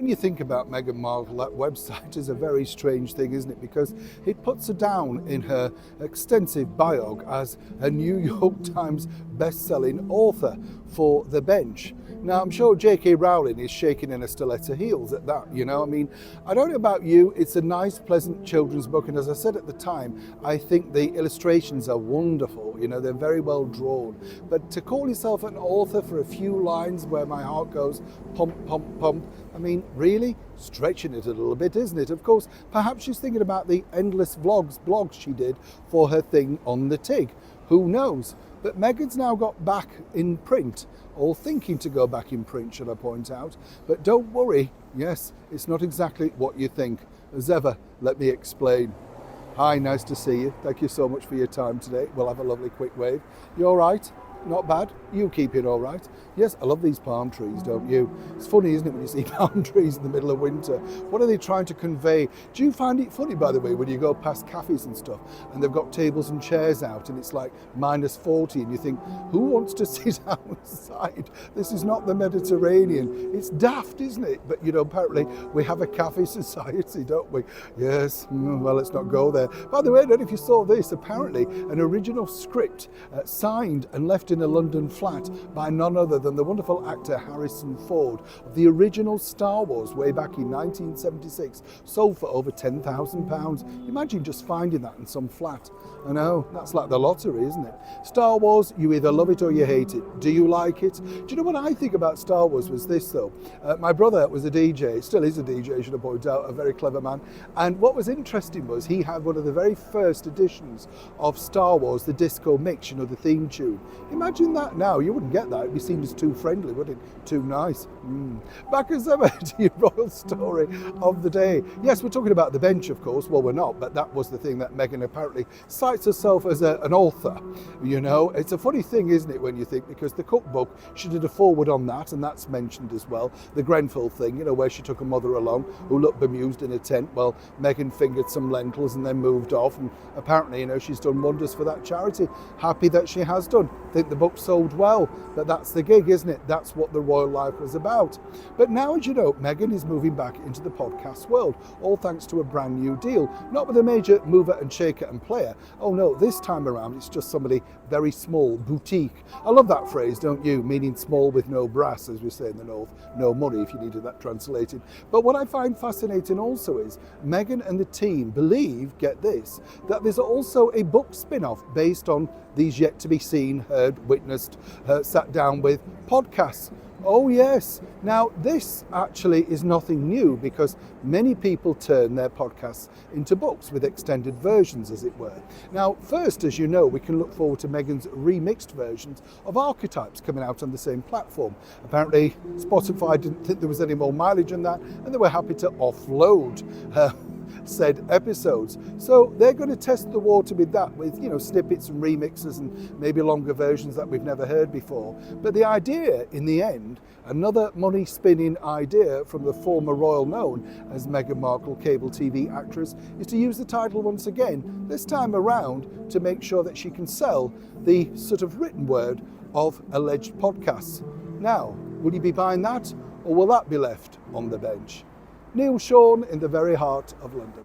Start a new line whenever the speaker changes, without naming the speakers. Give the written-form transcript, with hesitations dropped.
When you think about Meghan Markle, that website is a very strange thing, isn't it? Because it puts her down in her extensive biog as a New York Times best-selling author for The Bench. Now, I'm sure J.K. Rowling is shaking in her stiletto heels at that, you know? I mean, I don't know about you, it's a nice, pleasant children's book, and as I said at the time, I think the illustrations are wonderful, you know, they're very well drawn. But to call yourself an author for a few lines where my heart goes pump, pump, pump, I mean, really? Stretching it a little bit, isn't it? Of course, perhaps she's thinking about the endless blogs she did for her thing on the TIG. Who knows? But Meghan's now got back in print, or thinking to go back in print, should I point out. But don't worry, yes, it's not exactly what you think. As ever, let me explain. Hi, nice to see you. Thank you so much for your time today. We'll have a lovely quick wave. You all right? Not bad. You keeping all right? Yes, I love these palm trees, don't you? It's funny, isn't it, when you see palm trees in the middle of winter? What are they trying to convey? Do you find it funny, by the way, when you go past cafes and stuff and they've got tables and chairs out and it's like -40 and you think, who wants to sit outside? This is not the Mediterranean. It's daft, isn't it? But, you know, apparently we have a cafe society, don't we? Yes, well, let's not go there. By the way, I don't know if you saw this. Apparently, an original script signed and left in a London flat by none other than the wonderful actor Harrison Ford of the original Star Wars way back in 1976, sold for over £10,000. Imagine just finding that in some flat. I know, that's like the lottery, isn't it? Star Wars, you either love it or you hate it. Do you like it? Do you know what I think about Star Wars was this though? My brother was a DJ, still is a DJ, should I point out, a very clever man. And what was interesting was he had one of the very first editions of Star Wars, the disco mix, you know, the theme tune. Imagine that now, you wouldn't get that, it'd be seen as too friendly, wouldn't it? Too nice. Back as ever to your royal story of the day. Yes, we're talking about The Bench, of course, well we're not, but that was the thing that Meghan apparently cites herself as an author. You know, it's a funny thing, isn't it, when you think, because the cookbook, she did a forward on that, and that's mentioned as well. The Grenfell thing, you know, where she took her mother along, who looked bemused in a tent, well, Meghan fingered some lentils and then moved off, and apparently, you know, she's done wonders for that charity. Happy that she has done. Think the book sold well, but that's the gig, isn't it? That's what the royal life was about. But now, as you know, Meghan is moving back into the podcast world, all thanks to a brand new deal, not with a major mover and shaker and player. Oh no, this time around it's just somebody very small, boutique. I love that phrase, don't you? Meaning small with no brass, as we say in the north, no money if you needed that translated. But what I find fascinating also is Meghan and the team believe, get this, that there's also a book spin-off based on these yet to be seen, heard, witnessed, sat down with podcasts. Oh yes. Now this actually is nothing new because many people turn their podcasts into books with extended versions, as it were. Now first, as you know, we can look forward to Meghan's remixed versions of Archetypes coming out on the same platform. Apparently Spotify didn't think there was any more mileage in that and they were happy to offload said episodes. So they're going to test the water with that, with, you know, snippets and remixes and maybe longer versions that we've never heard before. But the idea in the end, another money spinning idea from the former royal known as Meghan Markle cable TV actress, is to use the title once again, this time around to make sure that she can sell the sort of written word of alleged podcasts. Now, will you be buying that, or will that be left on the bench? Neil Sean in the very heart of London.